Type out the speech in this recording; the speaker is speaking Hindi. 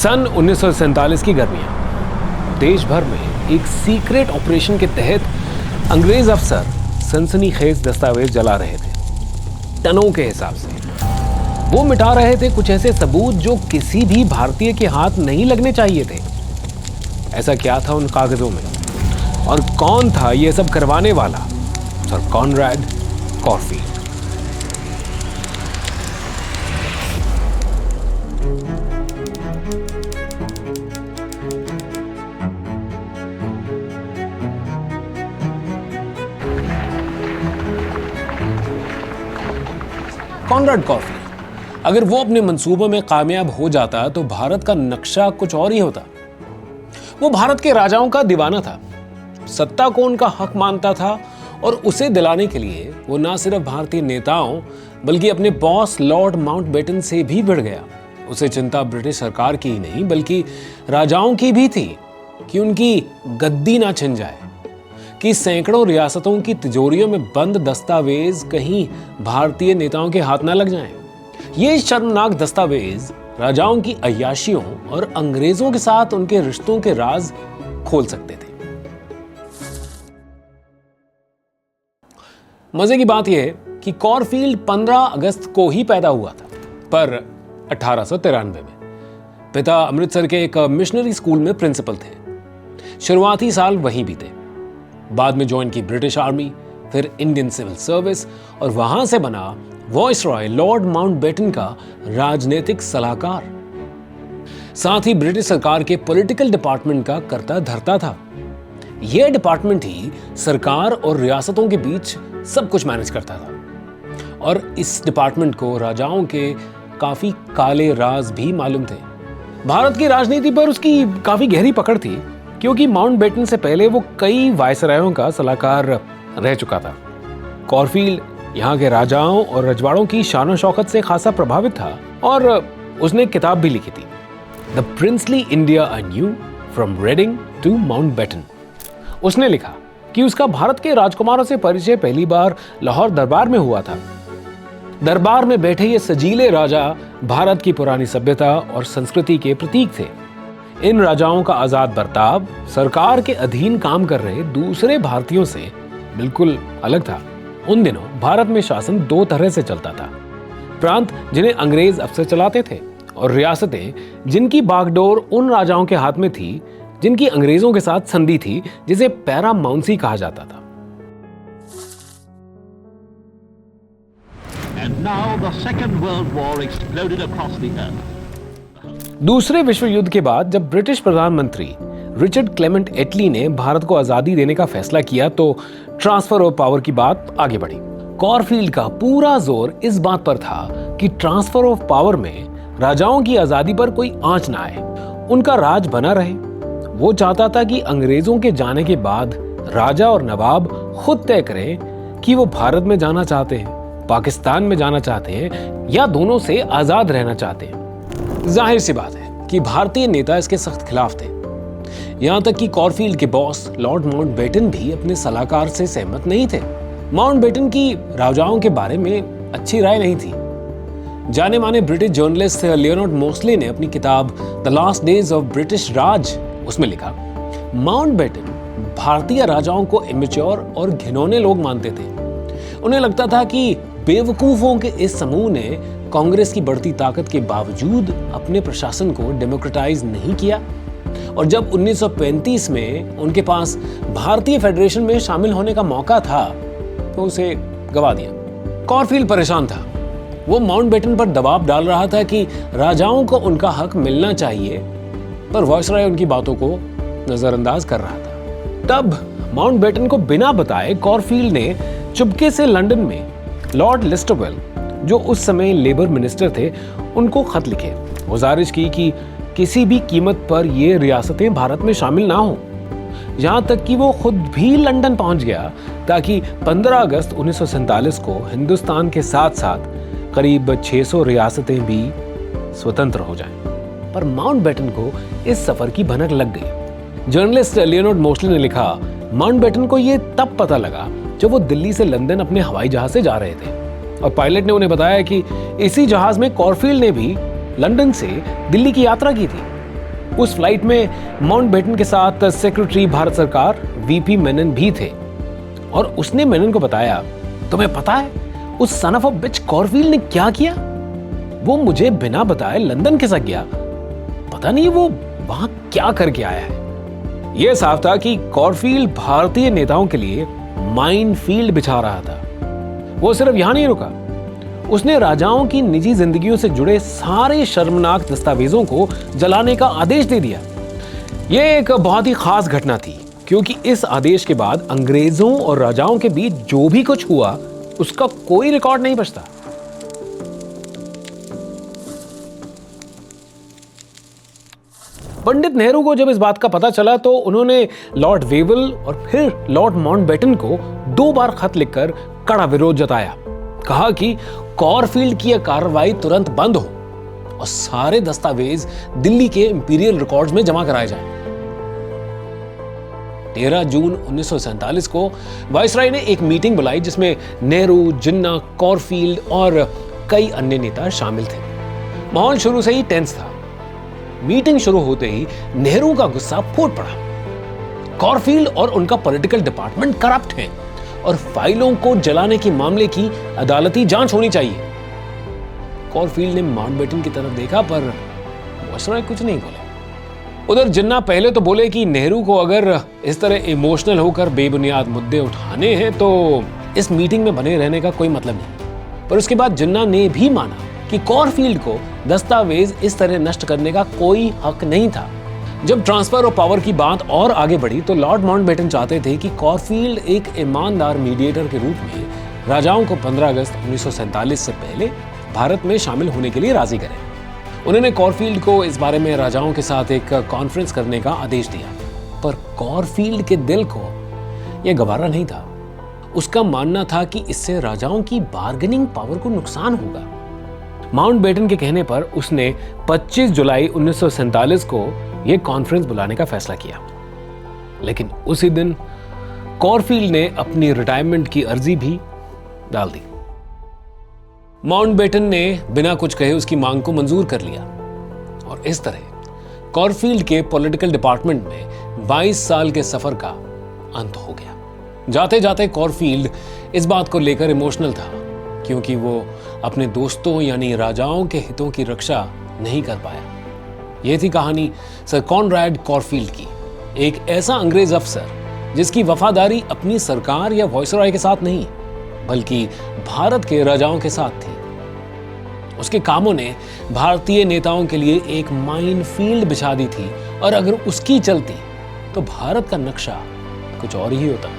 सन 1947 की गर्मियां। देश भर में एक सीक्रेट ऑपरेशन के तहत अंग्रेज अफसर सनसनीखेज दस्तावेज जला रहे थे, टनों के हिसाब से। वो मिटा रहे थे कुछ ऐसे सबूत जो किसी भी भारतीय के हाथ नहीं लगने चाहिए थे। ऐसा क्या था उन कागजों में, और कौन था ये सब करवाने वाला? Sir Conrad कॉरफील्ड। कॉनरैड कॉरफील्ड अगर वो अपने मंसूबों में कामयाब हो जाता तो भारत का नक्शा कुछ और ही होता। वो भारत के राजाओं का दीवाना था, सत्ता को उनका हक मानता था, और उसे दिलाने के लिए वो ना सिर्फ भारतीय नेताओं बल्कि अपने बॉस लॉर्ड माउंटबेटन से भी भिड़ गया। उसे चिंता ब्रिटिश सरकार की ही नहीं बल्कि राजाओं की भी थी कि उनकी गद्दी ना छिन जाए, कि सैकड़ों रियासतों की तिजोरियों में बंद दस्तावेज कहीं भारतीय नेताओं के हाथ ना लग जाएं। ये शर्मनाक दस्तावेज राजाओं की अय्याशियों और अंग्रेजों के साथ उनके रिश्तों के राज खोल सकते थे। मजे की बात यह है कि कॉरफील्ड 15 अगस्त को ही पैदा हुआ था, पर 1893 में। पिता अमृतसर के एक मिशनरी स्कूल में प्रिंसिपल थे। शुरुआती साल वहीं बीते, बाद में ज्वाइन की ब्रिटिश आर्मी, फिर इंडियन सिविल सर्विस, और वहां से बना वॉइसरॉय लॉर्ड माउंटबेटन का राजनीतिक सलाहकार। साथ ही ब्रिटिश सरकार के पॉलिटिकल डिपार्टमेंट का करता धरता था। यह डिपार्टमेंट ही सरकार और रियासतों के बीच सब कुछ मैनेज करता था, और इस डिपार्टमेंट को राजाओं के काफी काले राज भी मालूम थे। भारत की राजनीति पर उसकी काफी गहरी पकड़ थी, क्योंकि माउंटबेटन से पहले वो कई वायसरायों का सलाहकार रह चुका था। कॉरफील्ड यहाँ के राजाओं और रजवाड़ों की शान शौकत से खासा प्रभावित था, और उसने एक किताब भी लिखी थी, the princely India I knew from Reading to Mountbatten. उसने लिखा कि उसका भारत के राजकुमारों से परिचय पहली बार लाहौर दरबार में हुआ था। दरबार में बैठे ये सजीले राजा भारत की पुरानी सभ्यता और संस्कृति के प्रतीक थे। इन राजाओं का आजाद बर्ताव सरकार के अधीन काम कर रहे दूसरे भारतीयों से बिल्कुल अलग था। उन दिनों भारत में शासन दो तरह से चलता था, प्रांत जिन्हें अंग्रेज अफसर चलाते थे, और रियासतें जिनकी बागडोर उन राजाओं के हाथ में थी जिनकी अंग्रेजों के साथ संधि थी, जिसे पैरामाउंसी कहा जाता था। And now the Second World War exploded across the earth. दूसरे विश्व युद्ध के बाद जब ब्रिटिश प्रधानमंत्री रिचर्ड क्लेमेंट एटली ने भारत को आजादी देने का फैसला किया, तो ट्रांसफर ऑफ पावर की बात आगे बढ़ी। कॉरफील्ड का पूरा जोर इस बात पर था कि ट्रांसफर ऑफ पावर में राजाओं की आजादी पर कोई आंच ना आए, उनका राज बना रहे। वो चाहता था कि अंग्रेजों के जाने के बाद राजा और नवाब खुद तय करें कि वो भारत में जाना चाहते हैं, पाकिस्तान में जाना चाहते हैं, या दोनों से आजाद रहना चाहते हैं। जाहिर सी बात है कि भारतीय नेता इसके सख्त खिलाफ थे। यहां तक कि कॉरफील्ड के बॉस लॉर्ड माउंटबेटन भी अपने सलाहकार से सहमत नहीं थे। माउंटबेटन की राजाओं के बारे में अच्छी राय नहीं थी। जाने माने ब्रिटिश जर्नलिस्ट लियोनार्ड मोस्ले ने अपनी किताब the last days of British Raj उसमें लिखा, माउंटबेटन भारतीय राजाओं को इमेच्योर और घिनौने लोग मानते थे। उन्हें लगता था कि बेवकूफों के इस समूह ने कांग्रेस की बढ़ती ताकत के बावजूद अपने प्रशासन को डेमोक्रेटाइज नहीं किया, और जब 1935 में उनके पास भारतीय फेडरेशन में शामिल होने का मौका था तो उसे गवा दिया। कॉरफील्ड परेशान था। वो माउंटबेटन पर दबाव डाल रहा था कि राजाओं को उनका हक मिलना चाहिए, पर वॉइसरॉय उनकी बातों को नजरअंदाज कर रहा था। तब माउंटबेटन को बिना बताए कॉरफील्ड ने चुपके से लंदन में लॉर्ड लिस्टरवेल, जो उस समय लेबर मिनिस्टर थे, उनको खत लिखे, गुजारिश की कि किसी भी कीमत पर ये रियासतें भारत में शामिल ना हो। यहां तक कि वो खुद भी लंदन पहुंच गया ताकि 15 अगस्त 1947 को हिंदुस्तान के साथ साथ करीब 600 रियासतें भी स्वतंत्र हो जाएं। पर माउंटबेटन को इस सफर की भनक लग गई। जर्नलिस्ट लियोनार्ड मोस्ले ने लिखा, माउंटबेटन को यह तब पता लगा जब वो दिल्ली से लंदन अपने हवाई जहाज से जा रहे थे, और पायलट ने उन्हें बताया कि इसी जहाज में कॉरफील्ड ने भी लंदन से दिल्ली की यात्रा की थी। उस फ्लाइट में माउंटबेटन के साथ सेक्रेटरी भारत सरकार वीपी मेनन भी थे और उसने मेनन को बताया, तुम्हें पता है उस सन ऑफ अ बिच कॉरफील्ड ने क्या किया? वो मुझे बिना बताए लंदन खिसक गया। पता नहीं वो वहां क्या करके आया है। यह साफ था कि कॉरफील्ड भारतीय नेताओं के लिए माइनफील्ड बिछा रहा था। वो सिर्फ यहां नहीं रुका, उसने राजाओं की निजी जिंदगियों से जुड़े सारे शर्मनाक दस्तावेजों को जलाने का आदेश दे दिया। यह एक बहुत ही खास घटना थी क्योंकि इस आदेश के बाद अंग्रेजों और राजाओं के बीच जो भी कुछ हुआ उसका कोई रिकॉर्ड नहीं बचता। पंडित नेहरू को जब इस बात का पता चला तो उन्होंने लॉर्ड वेवल और फिर लॉर्ड माउंटबेटन को 2 बार खत लिखकर कड़ा विरोध जताया। कहा कि कॉरफील्ड की यह कार्रवाई तुरंत बंद हो और सारे दस्तावेज दिल्ली के इंपीरियल रिकॉर्ड्स में जमा कराए जाएं। 13 जून 1947 को वायसराय ने एक मीटिंग बुलाई जिसमें नेहरू, जिन्ना, कॉरफील्ड और कई अन्य नेता शामिल थे। माहौल शुरू से ही टेंस था। मीटिंग शुरू होते ही नेहरू का गुस्सा फूट पड़ा। कॉरफील्ड और उनका पॉलिटिकल डिपार्टमेंट करप्ट है और फाइलों को जलाने के मामले की अदालती जांच होनी चाहिए। कॉरफील्ड ने माउंटबेटन की तरफ देखा पर वायसराय कुछ नहीं बोले। उधर जिन्ना पहले तो बोले कि नेहरू को अगर इस तरह इमोशनल होकर बेबुनियाद मुद्दे उठाने हैं तो इस मीटिंग में बने रहने का कोई मतलब नहीं। पर उसके बाद जिन्ना ने भी माना कि कॉरफील्ड को दस्तावेज इस तरह नष्ट करने का कोई हक नहीं था। जब ट्रांसफर ऑफ पावर की बात और आगे बढ़ी तो लॉर्ड माउंटबेटन चाहते थे कि कॉरफील्ड एक ईमानदार मीडिएटर के रूप में राजाओं को 15 अगस्त 1947 से पहले भारत में शामिल होने के लिए राजी करें। उन्होंने कॉरफील्ड को इस बारे में राजाओं के साथ एक कॉन्फ्रेंस करने का आदेश दिया, पर कॉरफील्ड के दिल को यह गवारा नहीं था। उसका मानना था कि इससे राजाओं की बार्गेनिंग पावर को नुकसान होगा। माउंटबेटन के कहने पर उसने 25 जुलाई 1947 को यह कॉन्फ्रेंस बुलाने का फैसला किया। लेकिन उसी दिन कॉरफील्ड ने अपनी रिटायरमेंट की अर्जी भी डाल दी। माउंटबेटन ने बिना कुछ कहे उसकी मांग को मंजूर कर लिया और इस तरह कॉरफील्ड के पॉलिटिकल डिपार्टमेंट में 22 साल के सफर का अंत हो गया। जाते जाते कॉरफील्ड इस बात को लेकर इमोशनल था क्योंकि वो अपने दोस्तों यानी राजाओं के हितों की रक्षा नहीं कर पाया। यह थी कहानी सर कॉनरैड कॉरफील्ड की, एक ऐसा अंग्रेज अफसर जिसकी वफादारी अपनी सरकार या वायसराय के साथ नहीं बल्कि भारत के राजाओं के साथ थी। उसके कामों ने भारतीय नेताओं के लिए एक माइनफील्ड बिछा दी थी और अगर उसकी चलती तो भारत का नक्शा कुछ और ही होता।